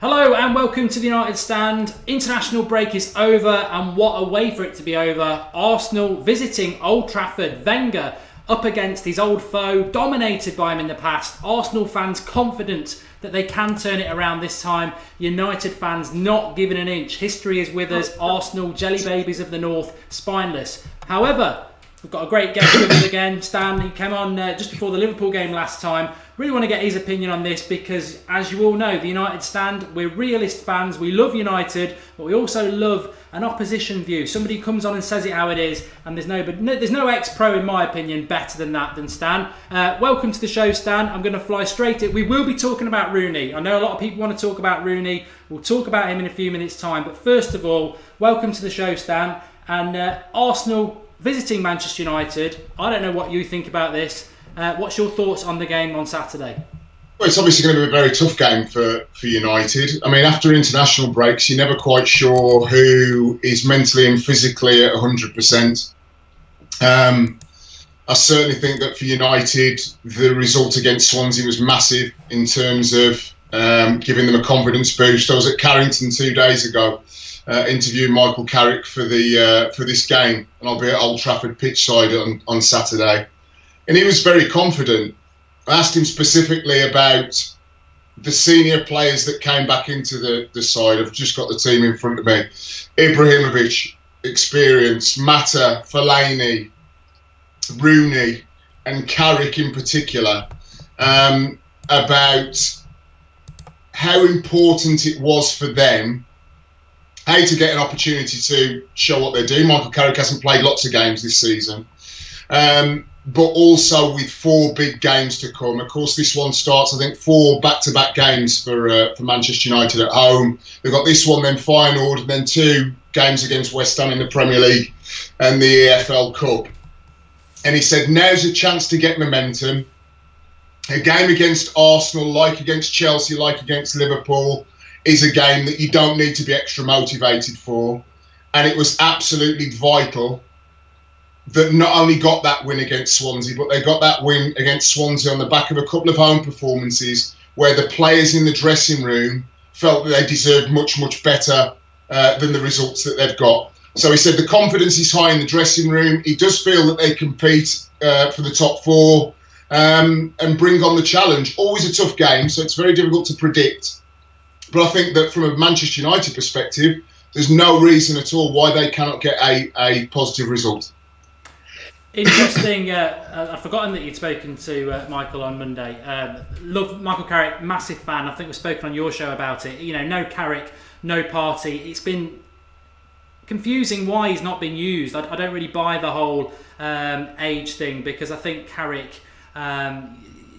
Hello and welcome to the United Stand. International break is over, and what a way for it to be over. Arsenal visiting Old Trafford. Wenger up against his old foe, dominated by him in the past. Arsenal fans confident that they can turn it around this time. United fans not given an inch. History is with us. Arsenal, jelly babies of the north, spineless. However, we've got a great guest with us again. Stan, he came on just before the Liverpool game last time. Really want to get his opinion on this because, as you all know, the United Stand, we're realist fans. We love United, but we also love an opposition view. Somebody comes on and says it how it is, and there's no ex-pro, in my opinion, better than that than Stan. Welcome to the show, Stan. I'm going to fly straight in. We will be talking about Rooney. I know a lot of people want to talk about Rooney. We'll talk about him in a few minutes' time. But first of all, welcome to the show, Stan. And Arsenal visiting Manchester United. I don't know what you think about this. What's your thoughts on the game on Saturday? Well, it's obviously going to be a very tough game for United. I mean, after international breaks, you're never quite sure who is mentally and physically at 100%. I certainly think that for United, the result against Swansea was massive in terms of giving them a confidence boost. I was at Carrington 2 days ago, interviewing Michael Carrick for this game, and I'll be at Old Trafford pitch side on Saturday. And he was very confident. I asked him specifically about the senior players that came back into the side. I've just got the team in front of me. Ibrahimovic, experience, Mata, Fellaini, Rooney, and Carrick in particular, about how important it was for them, how to get an opportunity to show what they're doing. Michael Carrick hasn't played lots of games this season. But also with 4 big games to come. Of course, this one starts, I think, 4 back-to-back games for Manchester United at home. They've got this one, then Feyenoord, and then 2 games against West Ham in the Premier League and the EFL Cup. And he said, now's a chance to get momentum. A game against Arsenal, like against Chelsea, like against Liverpool, is a game that you don't need to be extra motivated for. And it was absolutely vital that not only got that win against Swansea, but they got that win against Swansea on the back of a couple of home performances where the players in the dressing room felt that they deserved much, much better than the results that they've got. So he said the confidence is high in the dressing room. He does feel that they compete for the top 4 and bring on the challenge. Always a tough game, so it's very difficult to predict. But I think that from a Manchester United perspective, there's no reason at all why they cannot get a positive result. Interesting. I'd forgotten that you'd spoken to Michael on Monday. Love Michael Carrick, massive fan. I think we've spoken on your show about it. You know, no Carrick, no party. It's been confusing why he's not been used. I don't really buy the whole age thing because I think Carrick,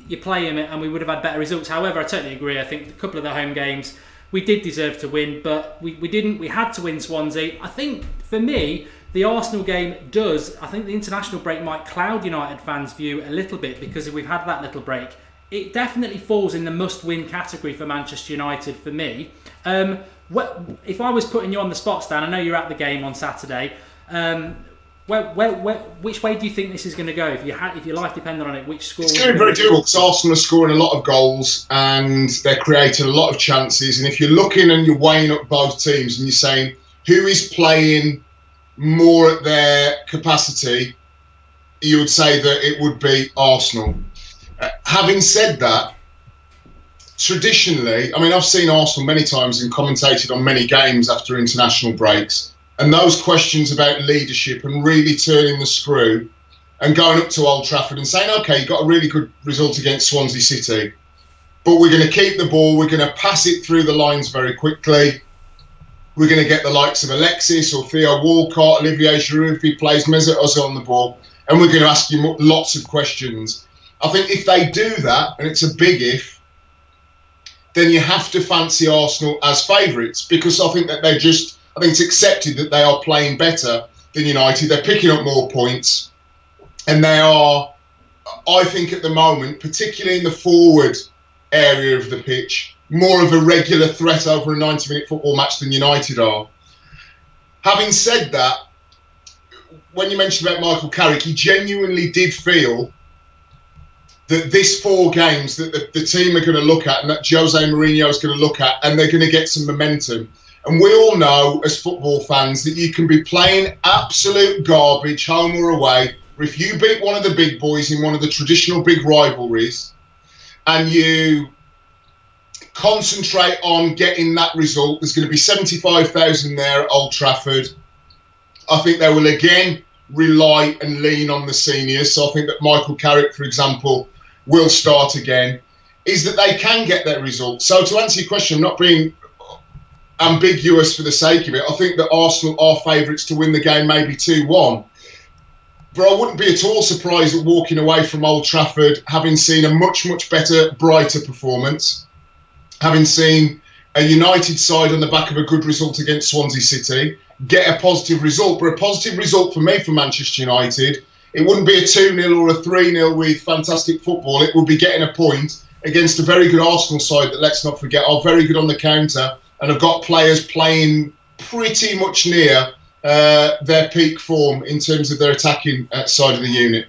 you play him and we would have had better results. However, I totally agree. I think a couple of the home games we did deserve to win, but we didn't. We had to win Swansea. I think for me, the Arsenal game does. I think the international break might cloud United fans' view a little bit because if we've had that little break, it definitely falls in the must-win category for Manchester United for me. If I was putting you on the spot, Stan, I know you're at the game on Saturday. Which way do you think this is going to go? If your life depended on it, which score? It's going to be very difficult because Arsenal are scoring a lot of goals and they're creating a lot of chances. And if you're looking and you're weighing up both teams and you're saying who is playing more at their capacity, you would say that it would be Arsenal. Having said that, traditionally, I mean, I've seen Arsenal many times and commentated on many games after international breaks, and those questions about leadership and really turning the screw and going up to Old Trafford and saying, OK, you got a really good result against Swansea City, but we're going to keep the ball, we're going to pass it through the lines very quickly. We're going to get the likes of Alexis or Theo Walcott, Olivier Giroud if he plays, Mesut Ozil on the ball, and we're going to ask you lots of questions. I think if they do that, and it's a big if, then you have to fancy Arsenal as favourites because I think that I think it's accepted that they are playing better than United. They're picking up more points, and they are, I think at the moment, particularly in the forward area of the pitch, more of a regular threat over a 90-minute football match than United are. Having said that, when you mentioned about Michael Carrick, he genuinely did feel that this 4 games that the team are going to look at and that Jose Mourinho is going to look at, and they're going to get some momentum. And we all know as football fans that you can be playing absolute garbage home or away, but if you beat one of the big boys in one of the traditional big rivalries and you concentrate on getting that result, there's going to be 75,000 there at Old Trafford. I think they will again rely and lean on the seniors. So I think that Michael Carrick, for example, will start again, is that they can get that result. So to answer your question, I'm not being ambiguous for the sake of it. I think that Arsenal are favourites to win the game, maybe 2-1. But I wouldn't be at all surprised at walking away from Old Trafford having seen a much, much better, brighter performance, having seen a United side on the back of a good result against Swansea City get a positive result. But a positive result for me for Manchester United, it wouldn't be a 2-0 or a 3-0 with fantastic football. It would be getting a point against a very good Arsenal side that, let's not forget, are very good on the counter and have got players playing pretty much near their peak form in terms of their attacking side of the unit.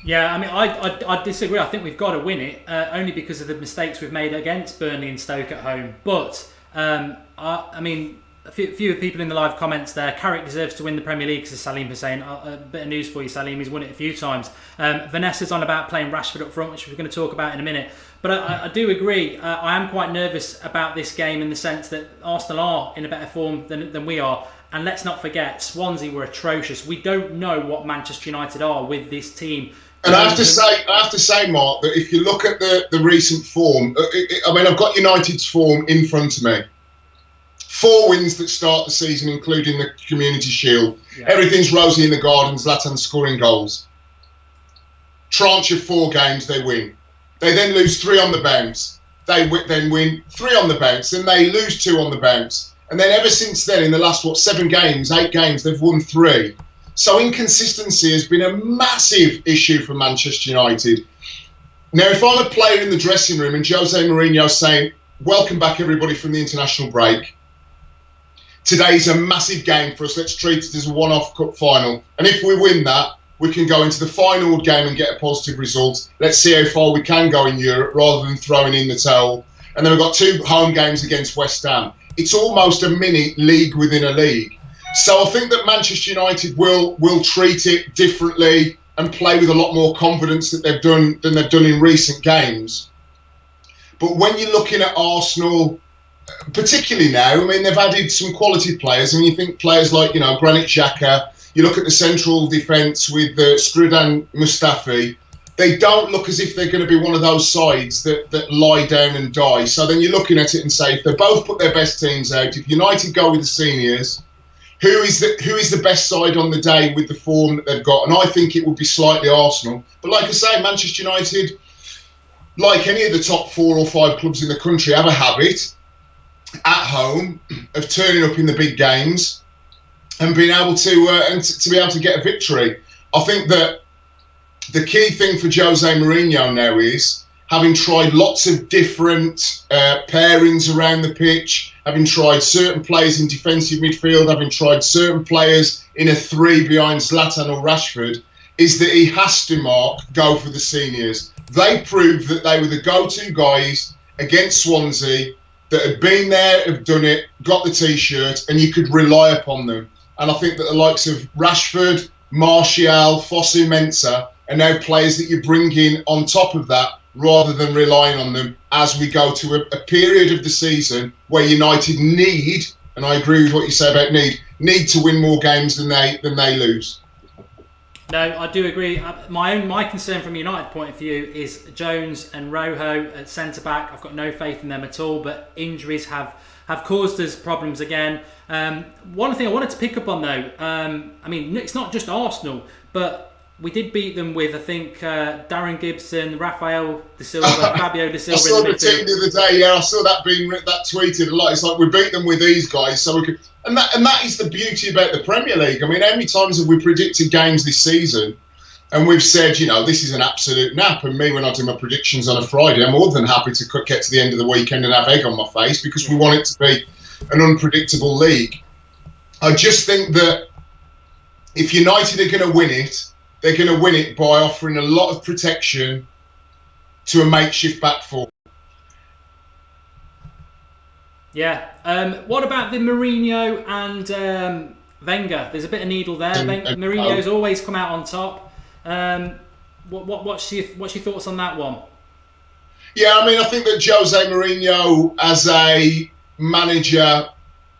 Yeah, I mean, I disagree. I think we've got to win it, only because of the mistakes we've made against Burnley and Stoke at home. But, I mean, a few people in the live comments there, Carrick deserves to win the Premier League, says Salim Hussein. A bit of news for you, Salim, he's won it a few times. Vanessa's on about playing Rashford up front, which we're going to talk about in a minute. But I do agree, I am quite nervous about this game in the sense that Arsenal are in a better form than we are. And let's not forget, Swansea were atrocious. We don't know what Manchester United are with this team. And I have to say, Mark, that if you look at the recent form, I mean, I've got United's form in front of me. 4 wins that start the season, including the Community Shield. Yeah. Everything's rosy in the garden. Zlatan scoring goals. Tranche of 4 games, they win. They then lose 3 on the bounce. They then win 3 on the bounce. Then they lose 2 on the bounce. And then ever since then, in the last, 7 games, 8 games, they've won 3. So inconsistency has been a massive issue for Manchester United. Now, if I'm a player in the dressing room and Jose Mourinho saying, welcome back everybody from the international break, today's a massive game for us, let's treat it as a one-off cup final. And if we win that, we can go into the final game and get a positive result. Let's see how far we can go in Europe rather than throwing in the towel. And then we've got 2 home games against West Ham. It's almost a mini league within a league. So I think that Manchester United will treat it differently and play with a lot more confidence than they've done in recent games. But when you're looking at Arsenal, particularly now, I mean, they've added some quality players. I mean, you think players like, Granit Xhaka, you look at the central defence with Skriniar Mustafi, they don't look as if they're going to be one of those sides that lie down and die. So then you're looking at it and say, if they both put their best teams out, if United go with the seniors, who is the best side on the day with the form that they've got? And I think it would be slightly Arsenal. But like I say, Manchester United, like any of the top 4 or 5 clubs in the country, have a habit at home of turning up in the big games and being able to be able to get a victory. I think that the key thing for Jose Mourinho now is, having tried lots of different pairings around the pitch, having tried certain players in defensive midfield, having tried certain players in a 3 behind Zlatan or Rashford, is that he has to, Mark, go for the seniors. They proved that they were the go-to guys against Swansea, that had been there, have done it, got the T-shirt, and you could rely upon them. And I think that the likes of Rashford, Martial, Fosu Mensah are now players that you bring in on top of that, rather than relying on them as we go to a period of the season where United need, and I agree with what you say about need to win more games than they lose. No, I do agree. My concern from a United point of view is Jones and Rojo at centre-back. I've got no faith in them at all, but injuries have caused us problems again. One thing I wanted to pick up on though, I mean, it's not just Arsenal, but we did beat them with, I think, Darren Gibson, Rafael De Silva, Fabio De Silva. I saw the team the other day. Yeah, I saw that that tweeted a lot. It's like, we beat them with these guys, so we could. And that is the beauty about the Premier League. I mean, how many times have we predicted games this season, and we've said, this is an absolute nap. And me, when I do my predictions on a Friday, I'm more than happy to get to the end of the weekend and have egg on my face, because we want it to be an unpredictable league. I just think that if United are going to win it, they're going to win it by offering a lot of protection to a makeshift back four. Yeah. What about the Mourinho and Wenger? There's a bit of needle there. Mourinho's always come out on top. What's your thoughts on that one? Yeah, I mean, I think that Jose Mourinho, as a manager,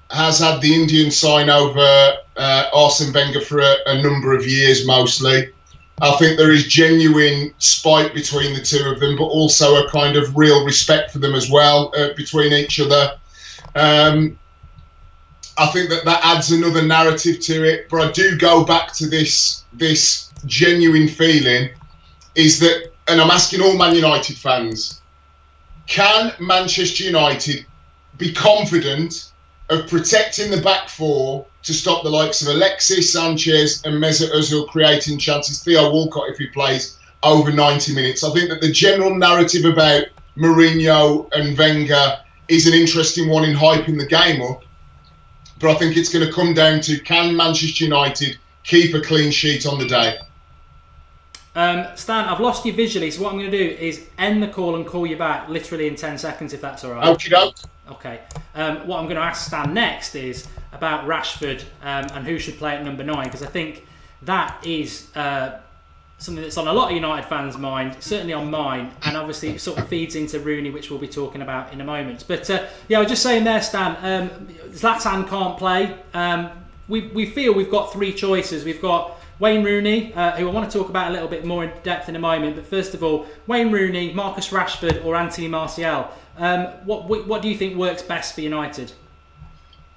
has had the Indian sign over Arsene Wenger for a number of years, mostly. I think there is genuine spite between the two of them, but also a kind of real respect for them as well between each other. I think that adds another narrative to it, but I do go back to this genuine feeling is that, and I'm asking all Man United fans, can Manchester United be confident of protecting the back four to stop the likes of Alexis Sanchez and Mesut Ozil creating chances, Theo Walcott if he plays over 90 minutes? I think that the general narrative about Mourinho and Wenger is an interesting one in hyping the game up, but I think it's going to come down to, can Manchester United keep a clean sheet on the day? Stan, I've lost you visually, so what I'm going to do is end the call and call you back literally in 10 seconds, if that's all right. Okay. What I'm going to ask Stan next is about Rashford and who should play at number 9, because I think that is something that's on a lot of United fans' mind, certainly on mine, and obviously it sort of feeds into Rooney, which we'll be talking about in a moment. But yeah, I was just saying there, Stan, Zlatan can't play. We feel we've got 3 choices. We've got Wayne Rooney, who I want to talk about a little bit more in depth in a moment. But first of all, Wayne Rooney, Marcus Rashford, or Anthony Martial. What do you think works best for United?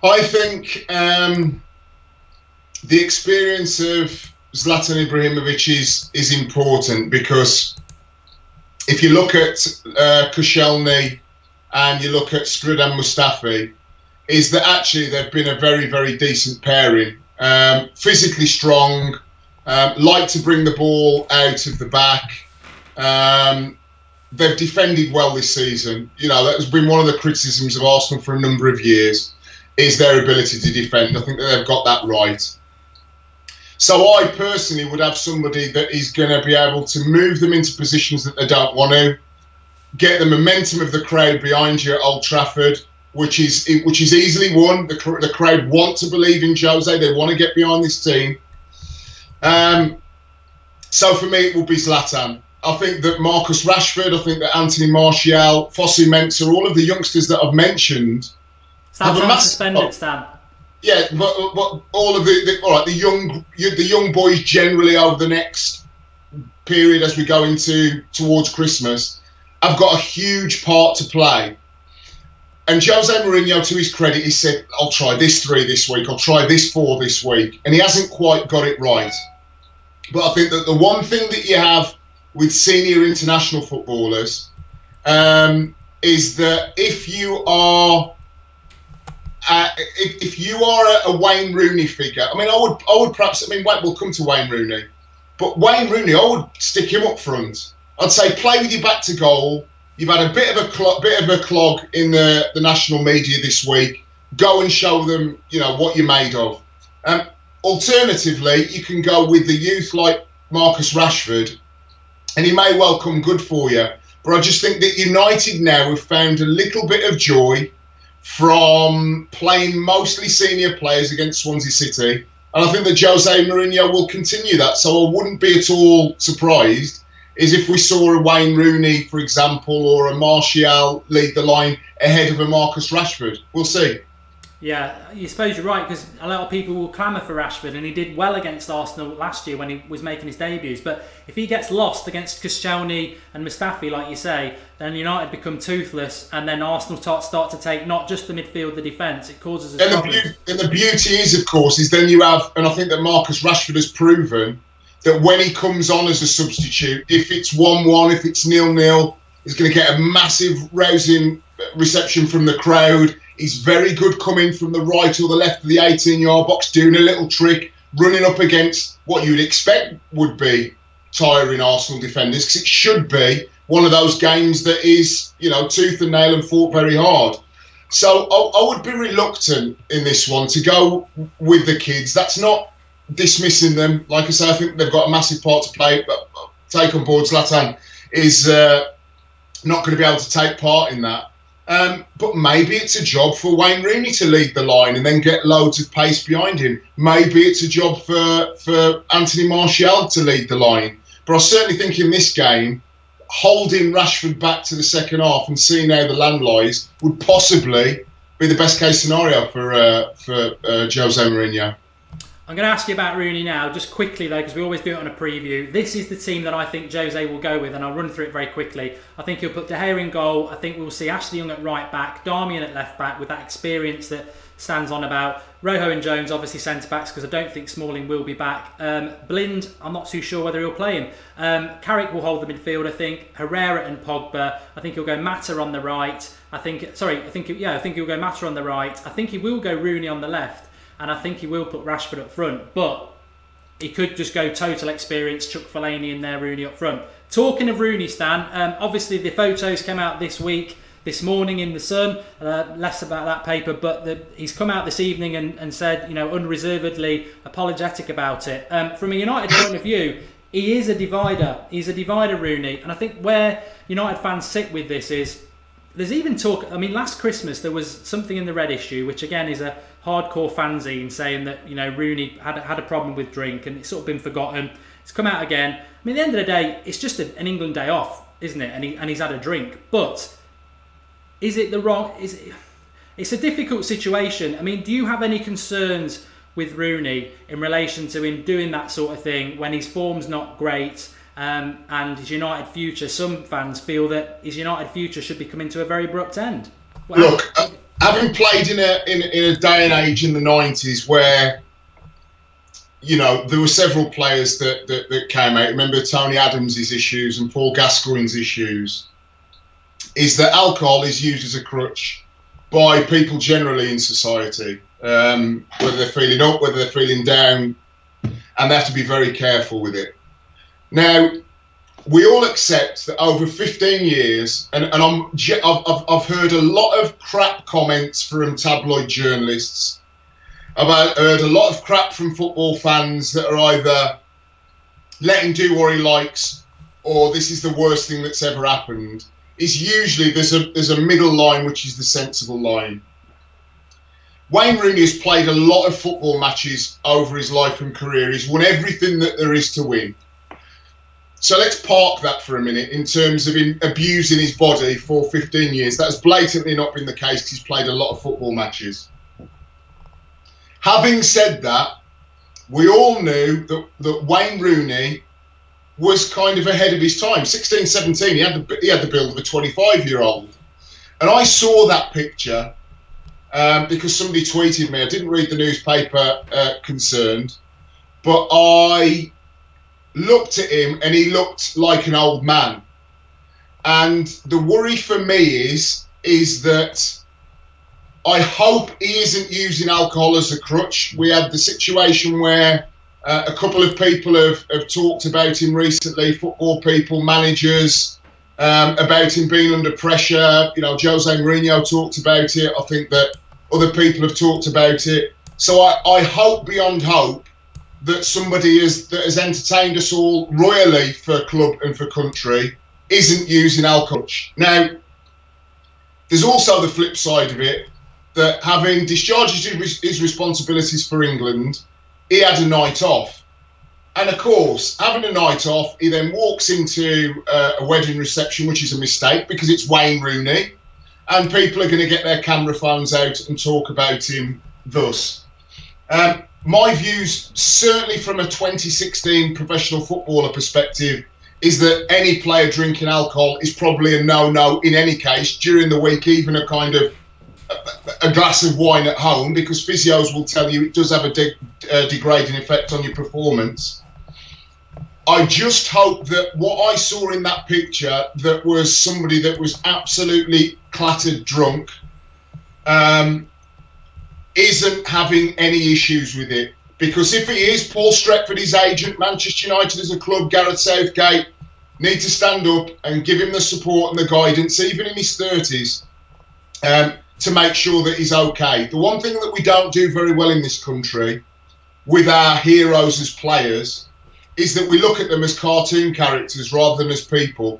I think the experience of Zlatan Ibrahimovic is important, because if you look at Koscielny and you look at Skriniar Mustafi, is that actually they've been a very, very decent pairing. Physically strong, like to bring the ball out of the back. They've defended well this season. You know, that has been one of the criticisms of Arsenal for a number of years, is their ability to defend. I think that they've got that right. So I personally would have somebody that is going to be able to move them into positions that they don't want to, get the momentum of the crowd behind you at Old Trafford, which is easily won. The crowd want to believe in Jose. They want to get behind this team. So for me, it will be Zlatan. I think that Marcus Rashford, I think that Anthony Martial, Fosu Mensah, all of the youngsters that I've mentioned have a massive suspended, Stan. Yeah, but all of the young boys generally over the next period as we go towards Christmas, have got a huge part to play. And Jose Mourinho, to his credit, he said, I'll try this 3 this week, I'll try this 4 this week. And he hasn't quite got it right. But I think that the one thing that you have with senior international footballers is that if you are a Wayne Rooney figure, I mean, I would perhaps, we'll come to Wayne Rooney, but Wayne Rooney, I would stick him up front. I'd say play with your back to goal. You've had a bit of a clog in the national media this week. Go and show them, what you're made of. Alternatively, you can go with the youth like Marcus Rashford, and he may well come good for you. But I just think that United now have found a little bit of joy from playing mostly senior players against Swansea City. And I think that Jose Mourinho will continue that. So I wouldn't be at all surprised is if we saw a Wayne Rooney, for example, or a Martial lead the line ahead of a Marcus Rashford. We'll see. Yeah, I suppose you're right, because a lot of people will clamour for Rashford, and he did well against Arsenal last year when he was making his debuts. But if he gets lost against Koscielny and Mustafi, like you say, then United become toothless, and then Arsenal start to take not just the midfield, the defence. It causes a problem. And the beauty is, of course, is then you have, and I think that Marcus Rashford has proven that when he comes on as a substitute, if it's 1-1, if it's 0-0, he's going to get a massive rousing reception from the crowd. He's very good coming from the right or the left of the 18-yard box, doing a little trick, running up against what you'd expect would be tiring Arsenal defenders, because it should be one of those games that is, tooth and nail and fought very hard. So I would be reluctant in this one to go with the kids. That's not dismissing them. Like I say, I think they've got a massive part to play. But take on board Zlatan is not going to be able to take part in that. But maybe it's a job for Wayne Rooney to lead the line and then get loads of pace behind him. Maybe it's a job for Anthony Martial to lead the line. But I certainly think in this game, holding Rashford back to the second half and seeing how the land lies would possibly be the best case scenario for Jose Mourinho. I'm going to ask you about Rooney now, just quickly though, because we always do it on a preview. This is the team that I think Jose will go with, and I'll run through it very quickly. I think he'll put De Gea in goal. I think we'll see Ashley Young at right back, Darmian at left back with that experience that Stan's on about. Rojo and Jones obviously centre backs, because I don't think Smalling will be back. Blind, I'm not too sure whether he'll play him. Carrick will hold the midfield, I think. Herrera and Pogba. I think he'll go Mata on the right. I think he'll go Mata on the right. I think he will go Rooney on the left. And I think he will put Rashford up front, but he could just go total experience, chuck Fellaini in there, Rooney up front. Talking of Rooney, Stan, obviously the photos came out this morning in The Sun, less about that paper, but he's come out this evening and said, unreservedly apologetic about it. From a United point of view, he is a divider. He's a divider, Rooney. And I think where United fans sit with this is, there's even talk, last Christmas there was something in the Red issue, which again is a hardcore fanzine saying that Rooney had a problem with drink and it's sort of been forgotten. It's come out again. At the end of the day, it's just an England day off, isn't it? And he's had a drink. But is it the wrong? It's a difficult situation. Do you have any concerns with Rooney in relation to him doing that sort of thing when his form's not great? And his United future, some fans feel that his United future should be coming to a very abrupt end. Look, having played in a day and age in the 90s where, there were several players that came out. Remember Tony Adams' issues and Paul Gascoigne's issues, is that alcohol is used as a crutch by people generally in society, whether they're feeling up, whether they're feeling down, and they have to be very careful with it. Now, we all accept that over 15 years, and I've heard a lot of crap comments from tabloid journalists. I've heard a lot of crap from football fans that are either let him do what he likes, or this is the worst thing that's ever happened. It's usually there's a middle line, which is the sensible line. Wayne Rooney has played a lot of football matches over his life and career. He's won everything that there is to win. So let's park that for a minute in terms of him abusing his body for 15 years. That's blatantly not been the case because he's played a lot of football matches. Having said that, we all knew that Wayne Rooney was kind of ahead of his time. 16, 17, he had the build of a 25-year-old. And I saw that picture because somebody tweeted me. I didn't read the newspaper concerned, but I looked at him and he looked like an old man. And the worry for me is that I hope he isn't using alcohol as a crutch. We had the situation where a couple of people have talked about him recently, football people, managers, about him being under pressure. Jose Mourinho talked about it. I think that other people have talked about it. So I hope beyond hope that somebody that has entertained us all royally for club and for country isn't using alcohol. Now, there's also the flip side of it, that having discharged his responsibilities for England, he had a night off. And of course, having a night off, he then walks into a wedding reception, which is a mistake because it's Wayne Rooney, and people are going to get their camera phones out and talk about him thus. My views, certainly from a 2016 professional footballer perspective, is that any player drinking alcohol is probably a no-no in any case during the week, even a kind of a glass of wine at home, because physios will tell you it does have a degrading effect on your performance. I just hope that what I saw in that picture, that was somebody that was absolutely clattered drunk, isn't having any issues with it. Because if it is, Paul Stretford, his agent, Manchester United as a club, Gareth Southgate, need to stand up and give him the support and the guidance, even in his 30s, to make sure that he's okay. The one thing that we don't do very well in this country with our heroes as players is that we look at them as cartoon characters rather than as people.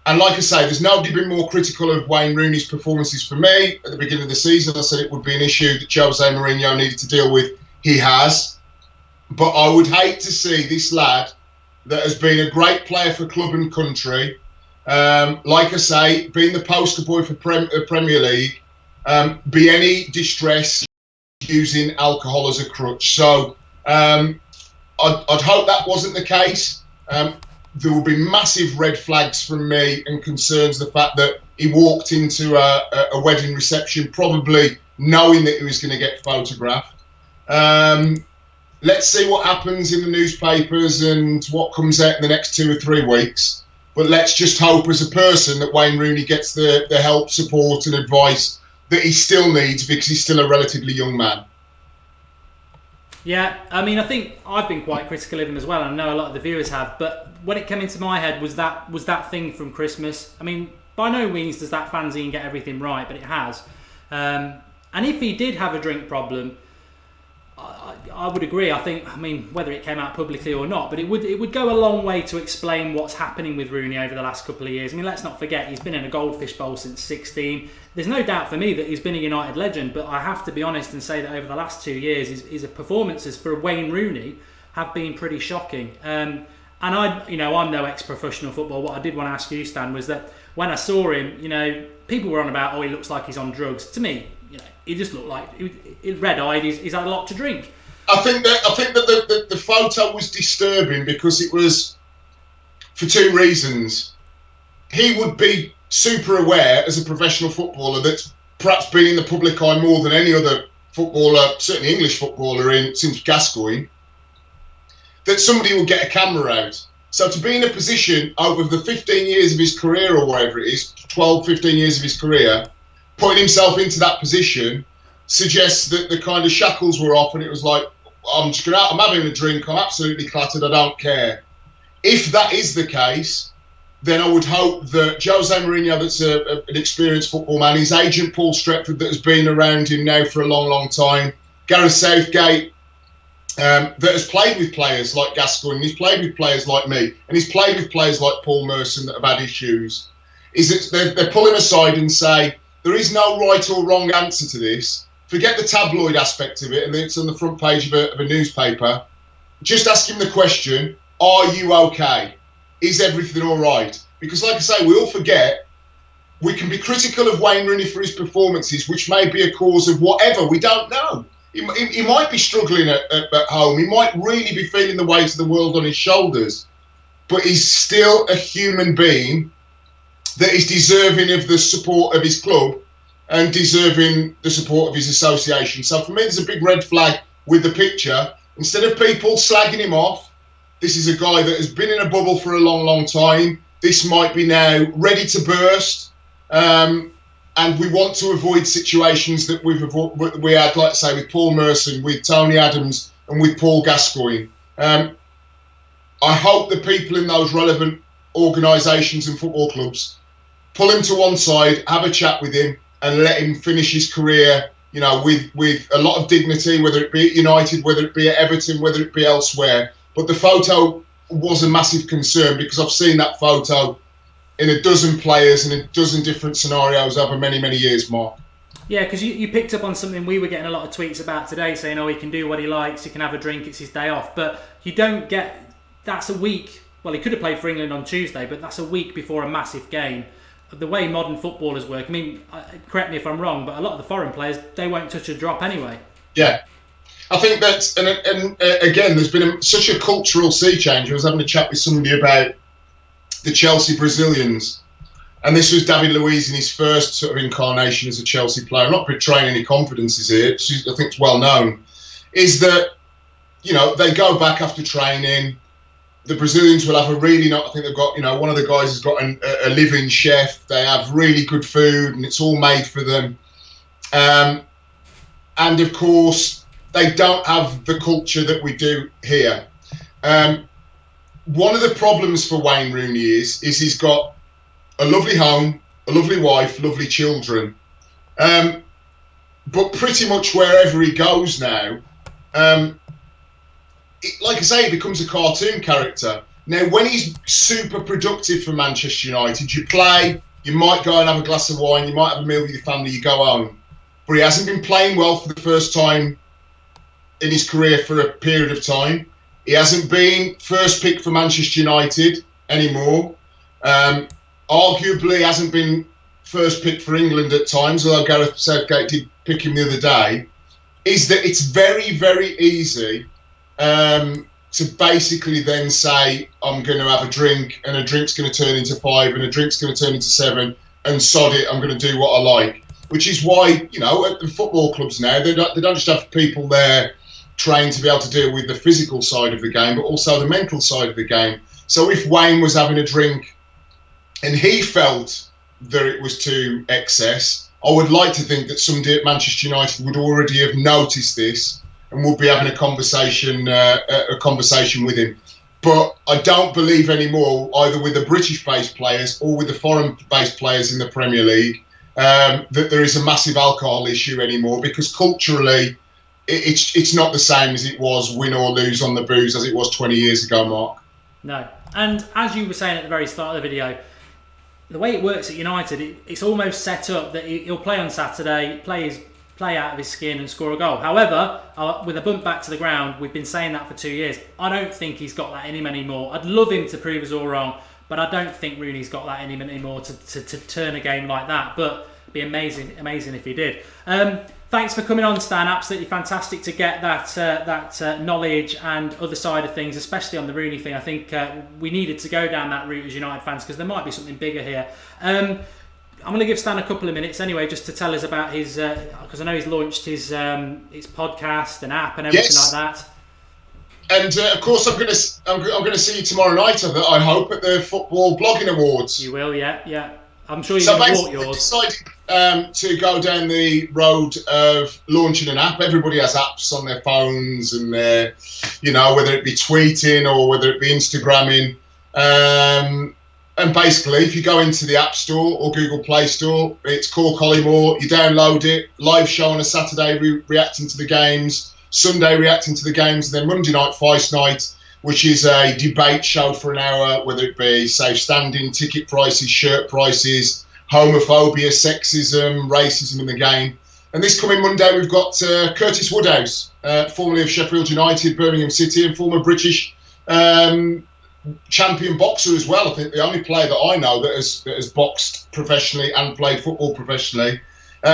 And like I say, there's nobody been more critical of Wayne Rooney's performances for me. At the beginning of the season, I said it would be an issue that Jose Mourinho needed to deal with. He has. But I would hate to see this lad that has been a great player for club and country, like I say, being the poster boy for Premier League, be any distress using alcohol as a crutch. So I'd hope that wasn't the case. There will be massive red flags from me and concerns the fact that he walked into a wedding reception probably knowing that he was going to get photographed. Let's see what happens in the newspapers and what comes out in the next 2 or 3 weeks. But let's just hope as a person that Wayne Rooney gets the help, support and advice that he still needs, because he's still a relatively young man. Yeah, I mean, I think I've been quite critical of him as well, and I know a lot of the viewers have, but when it came into my head was that thing from Christmas. I mean, by no means does that fanzine get everything right, but it has. And if he did have a drink problem, I would agree. I mean, whether it came out publicly or not, but it would go a long way to explain what's happening with Rooney over the last couple of years. I mean, let's not forget, he's been in a goldfish bowl since 16. There's no doubt for me that he's been a United legend, but I have to be honest and say that over the last 2 years, his performances for Wayne Rooney have been pretty shocking. And I'm no ex-professional football. What I did want to ask you, Stan, was that when I saw him, people were on about, oh, he looks like he's on drugs. To me, he just looked like red-eyed. He's had a lot to drink. I think that the photo was disturbing because it was for 2 reasons. He would be super aware as a professional footballer that's perhaps been in the public eye more than any other footballer, certainly English footballer since Gascoigne, that somebody will get a camera out. So to be in a position over the 15 years of his career or whatever it is, 12, 15 years of his career, putting himself into that position suggests that the kind of shackles were off and it was like, I'm having a drink, I'm absolutely clattered, I don't care. If that is the case, then I would hope that Jose Mourinho, that's an experienced football man, his agent Paul Stretford, that has been around him now for a long, long time, Gareth Southgate, that has played with players like Gascoigne, he's played with players like me, and he's played with players like Paul Merson that have had issues, is that they pull him aside and say, there is no right or wrong answer to this. Forget the tabloid aspect of it, and it's on the front page of a newspaper. Just ask him the question, are you okay? Is everything all right? Because like I say, we all forget, we can be critical of Wayne Rooney for his performances, which may be a cause of whatever, we don't know. He might be struggling at home, he might really be feeling the weight of the world on his shoulders, but he's still a human being that is deserving of the support of his club and deserving the support of his association. So for me, there's a big red flag with the picture. Instead of people slagging him off, this is a guy that has been in a bubble for a long, long time. This might be now ready to burst. And we want to avoid situations that we had, like I say, with Paul Merson, with Tony Adams and with Paul Gascoigne. I hope the people in those relevant organisations and football clubs pull him to one side, have a chat with him, and let him finish his career, with a lot of dignity, whether it be at United, whether it be at Everton, whether it be elsewhere. But the photo was a massive concern because I've seen that photo in a dozen players in a dozen different scenarios over many, many years, Mark. Yeah, because you picked up on something we were getting a lot of tweets about today, saying, oh, he can do what he likes, he can have a drink, it's his day off. But you don't get, that's a week, well, he could have played for England on Tuesday, but that's a week before a massive game. The way modern footballers work, I mean, correct me if I'm wrong, but a lot of the foreign players, they won't touch a drop anyway. Yeah. I think that's, and again, there's been such a cultural sea change. I was having a chat with somebody about the Chelsea Brazilians, and this was David Luiz in his first sort of incarnation as a Chelsea player. I'm not betraying any confidences here, I think it's well known, is that, they go back after training. The Brazilians will have I think they've got, one of the guys has got a living chef. They have really good food and it's all made for them. And of course, they don't have the culture that we do here. One of the problems for Wayne Rooney is he's got a lovely home, a lovely wife, lovely children. But pretty much wherever he goes now, like I say, he becomes a cartoon character. Now, when he's super productive for Manchester United, you play, you might go and have a glass of wine, you might have a meal with your family, you go home. But he hasn't been playing well for the first time in his career for a period of time. He hasn't been first pick for Manchester United anymore. Arguably hasn't been first pick for England at times, although Gareth Southgate did pick him the other day. Is that it's very, very easy to basically then say, I'm going to have a drink, and a drink's going to turn into 5, and a drink's going to turn into 7, and sod it, I'm going to do what I like. Which is why, you know, at the football clubs now, they don't just have people there trained to be able to deal with the physical side of the game, but also the mental side of the game. So if Wayne was having a drink and he felt that it was to excess, I would like to think that somebody at Manchester United would already have noticed this and would be having a conversation with him. But I don't believe anymore, either with the British-based players or with the foreign-based players in the Premier League, that there is a massive alcohol issue anymore, because culturally it's not the same as it was, win or lose on the booze, as it was 20 years ago, Mark. No. And as you were saying at the very start of the video, the way it works at United, it's almost set up that he'll play on Saturday, play out of his skin and score a goal. However, with a bump back to the ground, we've been saying that for 2 years. I don't think he's got that in him anymore. I'd love him to prove us all wrong, but I don't think Rooney's got that in him anymore to turn a game like that. But it'd be amazing if he did. Thanks for coming on, Stan. Absolutely fantastic to get that knowledge and other side of things, especially on the Rooney thing. I think we needed to go down that route as United fans, because there might be something bigger here. I'm going to give Stan a couple of minutes anyway, just to tell us about his, because I know he's launched his podcast and app and everything like that. And of course, I'm going to see you tomorrow night. I hope at the Football Blogging Awards. You will, yeah. I'm sure you're going to walk yours. Decided to go down the road of launching an app. Everybody has apps on their phones, and their, you know, whether it be tweeting or whether it be Instagramming. And basically, if you go into the App Store or Google Play Store, it's called Collymore. You download it. Live show on a Saturday, reacting to the games. Sunday, reacting to the games. And then Monday night, Feist Night, which is a debate show for an hour, whether it be safe standing, ticket prices, shirt prices, homophobia, sexism, racism in the game. And this coming Monday, we've got Curtis Woodhouse, formerly of Sheffield United, Birmingham City, and former British champion boxer as well. I think the only player that I know that has boxed professionally and played football professionally.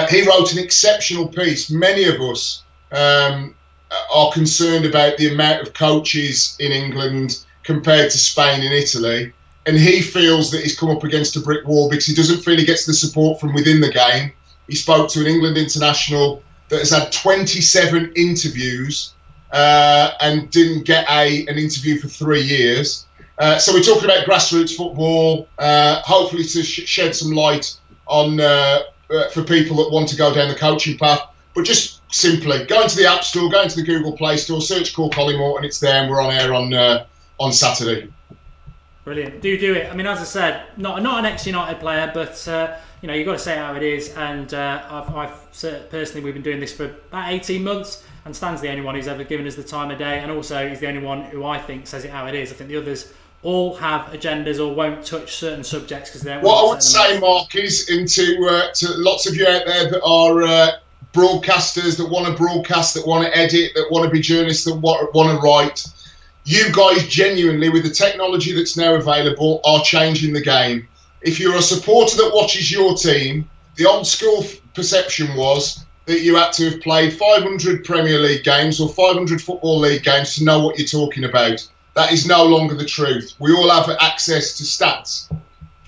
He wrote an exceptional piece. Many of us are concerned about the amount of coaches in England compared to Spain and Italy, and he feels that he's come up against a brick wall because he doesn't feel he gets the support from within the game. He spoke to an England international that has had 27 interviews and didn't get an interview for 3 years. So we're talking about grassroots football, hopefully to shed some light on for people that want to go down the coaching path. But just simply go into the App Store, go into the Google Play Store, search Call Collymore, and it's there, and we're on air on Saturday. Brilliant. Do it. I mean, as I said, not an ex-United player, but you know, you've got to say how it is. And I've personally, we've been doing this for about 18 months, and Stan's the only one who's ever given us the time of day, and also he's the only one who I think says it how it is. I think the others all have agendas or won't touch certain subjects because they don't. What I would say, Mark, is to lots of you out there that are broadcasters, that want to broadcast, that want to edit, that want to be journalists, that want to write. You guys genuinely, with the technology that's now available, are changing the game. If you're a supporter that watches your team, the old school perception was that you had to have played 500 Premier League games or 500 Football League games to know what you're talking about. That is no longer the truth. We all have access to stats.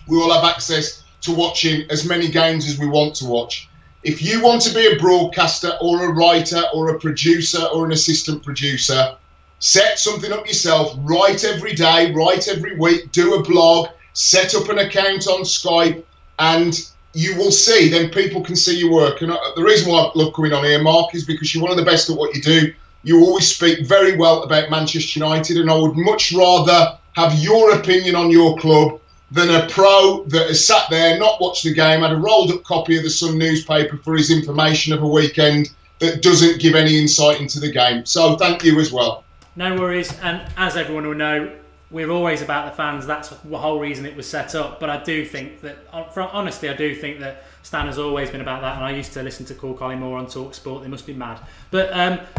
We all have access to watching as many games as we want to watch. If you want to be a broadcaster or a writer or a producer or an assistant producer, set something up yourself, write every day, write every week, do a blog, set up an account on Skype, and you will see, then people can see your work. And the reason why I love coming on here, Mark, is because you're one of the best at what you do. You always speak very well about Manchester United, and I would much rather have your opinion on your club than a pro that has sat there, not watched the game, had a rolled up copy of the Sun newspaper for his information of a weekend that doesn't give any insight into the game. So thank you as well. No worries, and as everyone will know, we're always about the fans. That's the whole reason it was set up. But I do think that, honestly, I do think that Stan has always been about that. And I used to listen to Collymore on Talk Sport. They must be mad. But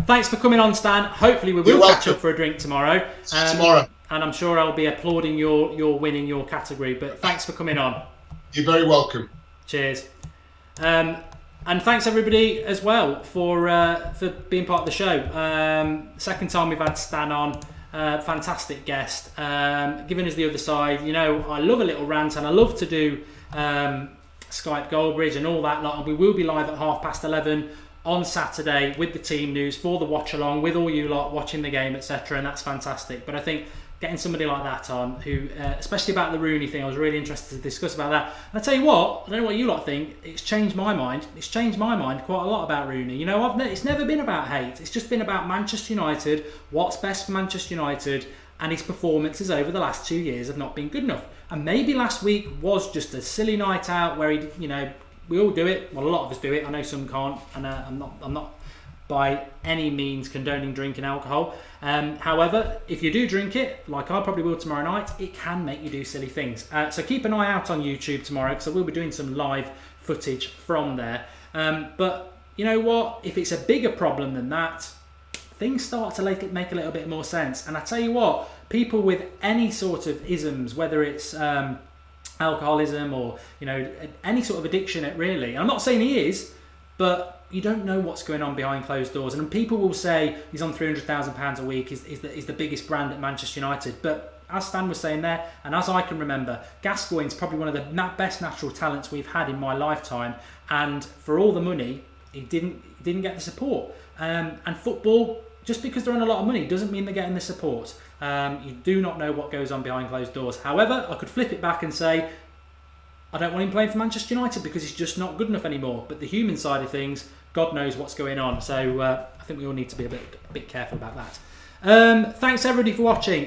thanks for coming on, Stan. Hopefully we will catch up for a drink tomorrow. Tomorrow. And I'm sure I'll be applauding your win in your category. But thanks for coming on. You're very welcome. Cheers. And thanks everybody as well for being part of the show. Second time we've had Stan on. Fantastic guest, giving us the other side. You know, I love a little rant, and I love to do Skype Goldbridge and all that lot. And we will be live at 11:30 on Saturday with the team news for the watch along, with all you lot watching the game, etc. And that's fantastic. But I think getting somebody like that on, who, especially about the Rooney thing, I was really interested to discuss about that. And I tell you what, I don't know what you lot think, it's changed my mind. It's changed my mind quite a lot about Rooney. You know, it's never been about hate. It's just been about Manchester United, what's best for Manchester United, and his performances over the last 2 years have not been good enough. And maybe last week was just a silly night out where he, you know, we all do it. Well, a lot of us do it. I know some can't, and I'm not by any means condoning drinking alcohol. However, if you do drink it, like I probably will tomorrow night, it can make you do silly things. So keep an eye out on YouTube tomorrow, because I will be doing some live footage from there. But you know what? If it's a bigger problem than that, things start to make a little bit more sense. And I tell you what, people with any sort of isms, whether it's alcoholism or, you know, any sort of addiction, really. I'm not saying he is, but you don't know what's going on behind closed doors. And people will say he's on £300,000 a week, is the biggest brand at Manchester United. But as Stan was saying there, and as I can remember, Gascoigne's probably one of the best natural talents we've had in my lifetime. And for all the money, he didn't get the support. And football, just because they're on a lot of money, doesn't mean they're getting the support. You do not know what goes on behind closed doors. However, I could flip it back and say, I don't want him playing for Manchester United because he's just not good enough anymore. But the human side of things, God knows what's going on. So I think we all need to be a bit careful about that. Thanks everybody for watching.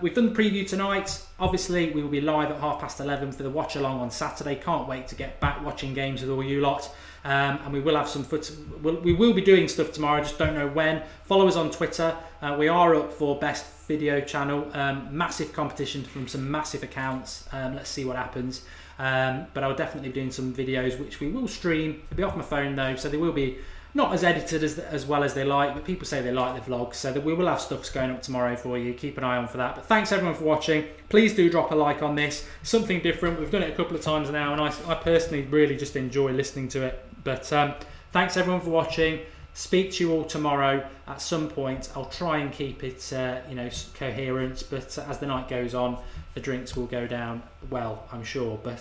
We've done the preview tonight. Obviously, we will be live at 11:30 for the watch along on Saturday. Can't wait to get back watching games with all you lot. And we will have some we will be doing stuff tomorrow. I just don't know when. Follow us on Twitter. We are up for best video channel. Massive competition from some massive accounts. Let's see what happens. But I'll definitely be doing some videos which we will stream. It'll be off my phone though, so they will be not as edited as well as they like, but people say they like the vlogs, so that we will have stuff going up tomorrow for you. Keep an eye on for that. But thanks everyone for watching. Please do drop a like on this. Something different. We've done it a couple of times now, and I personally really just enjoy listening to it. But thanks everyone for watching. Speak to you all tomorrow at some point. I'll try and keep it coherent, but as the night goes on, the drinks will go down well, I'm sure. But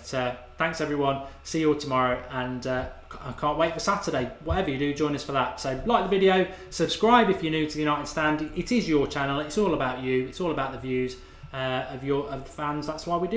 thanks everyone. See you all tomorrow, and I can't wait for Saturday. Whatever you do, join us for that. So like the video, subscribe if you're new to the United Stand. It is your channel. It's all about you. It's all about the views of the fans. That's why we do